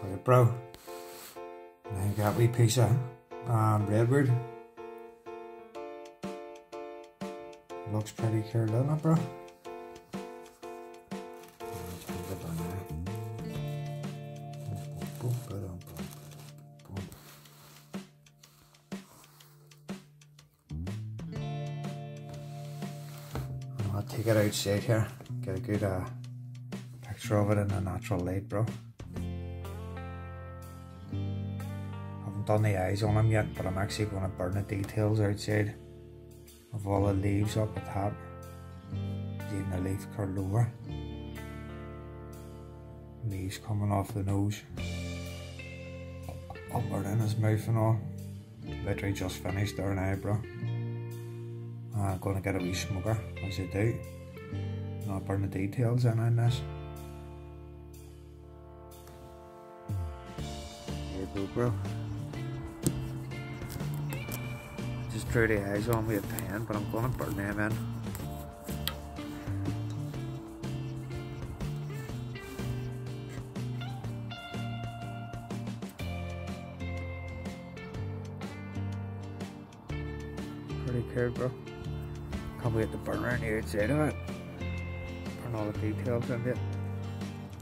Right, bro. Now you got a wee piece of redwood. Looks pretty clear, doesn't it, bro? Let's move it down there. I'll take it outside here, get a good picture of it in the natural light, bro. Haven't done the eyes on him yet, but I'm actually going to burn the details outside of all the leaves up the top, even the leaf curled over, leaves coming off the nose, upward in his mouth and all. Literally just finished there now, bro. I'm going to get a wee smoker as I do, and I'll burn the details in this. There you go, bro. Just drew the eyes on with a pen, but I'm going to burn them in. Pretty cool, bro. Can't wait to burn around the outside of it. Burn all the details in it.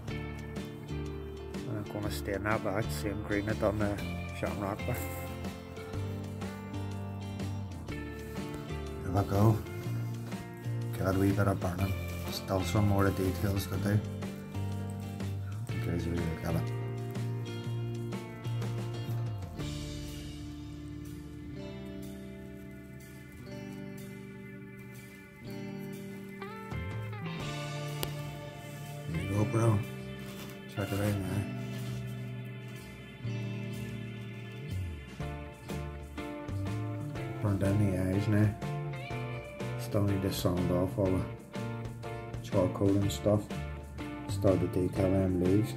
And I'm going to stain that back, same green I done the shamrock with. There we go. Got a wee bit of burning. Still some more of the details to do. Guys, we look at it. There you go, bro. Check it out now. Burn down the eyes now. Still need to sand off all the charcoal and stuff. Start to detail them leaves.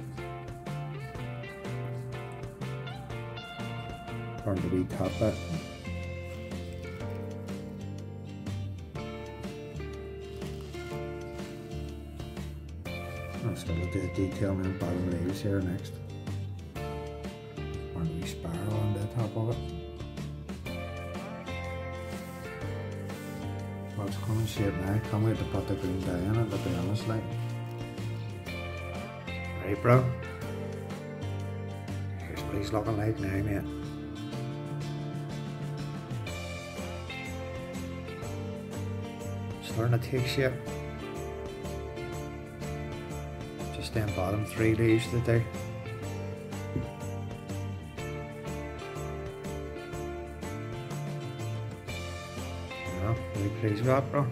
Burn the wee top bit. I'll start to do detail in the bottom leaves here next. Burn the wee spiral on the top of it. Well, it's coming shape now. Can't wait to put the green dye in it, to be honest, like. Right, bro. Here's what he's looking like now, mate. Starting to take shape. Just them bottom three leaves to do. Really pleased with that, bro.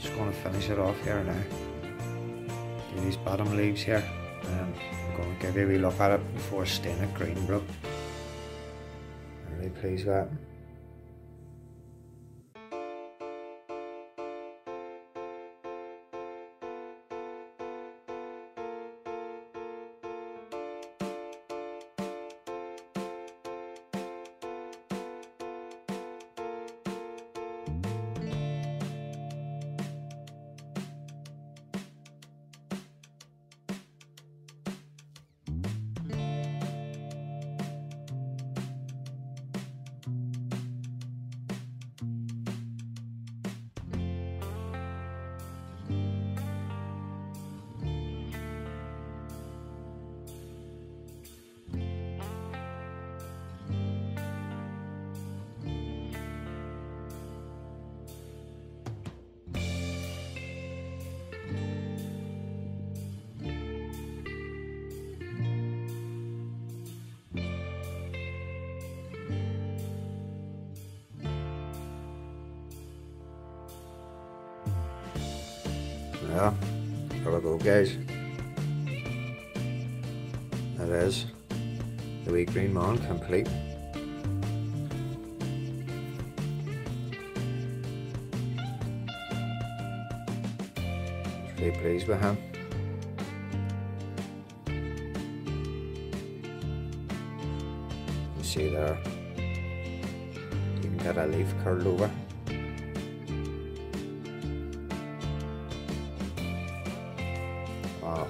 Just going to finish it off here now. Do these bottom leaves here, and I'm going to give you a wee look at it before staining it green, bro. Really pleased with that. Yeah, there we go, guys. That is the wee green man complete. Really pleased with him. You see there, you can get a leaf curled over.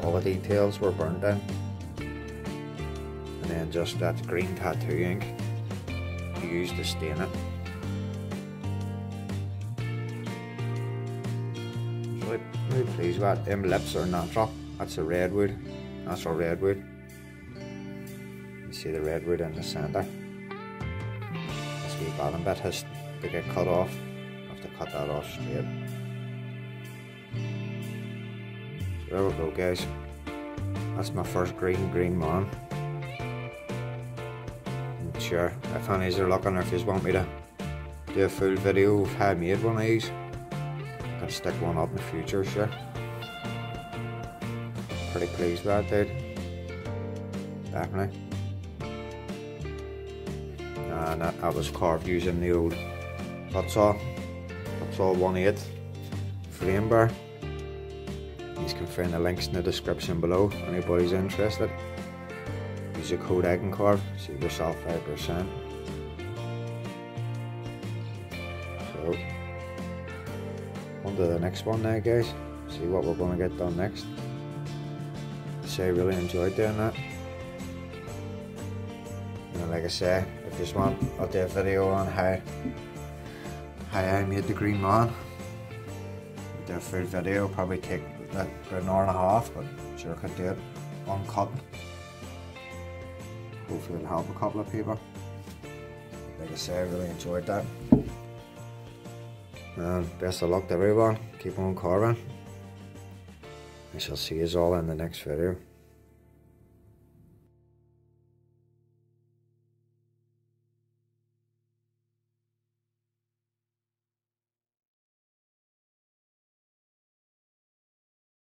All the details were burned in. then just that green tattoo ink you use to stain it. Really pleased with that. Them lips are natural. That's a redwood, natural redwood. You see the redwood in the centre. This wee bottom bit has to get cut off. I have to cut that off straight. So there we go, guys. That's my first green man. And sure, if any of you are looking, or if you want me to do a full video of how I made one of these, I can stick one up in the future, sure. Pretty pleased with that, dude. Definitely. And that was carved using the old cut saw 1/8 frame bar. You can find the links in the description below. Anybody's interested, use the code ikankarv, save yourself 5%. So on to the next one now, guys. See what we're going to get done next. So I really enjoyed doing that. And like I say, if you just want, I'll do a video on how I made the green man. I'll do a full video, probably take about an hour and a half, but sure I could do it uncut. Hopefully it'll help a couple of people. Like I say, I really enjoyed that. And best of luck to everyone. Keep on carving. I shall see you all in the next video.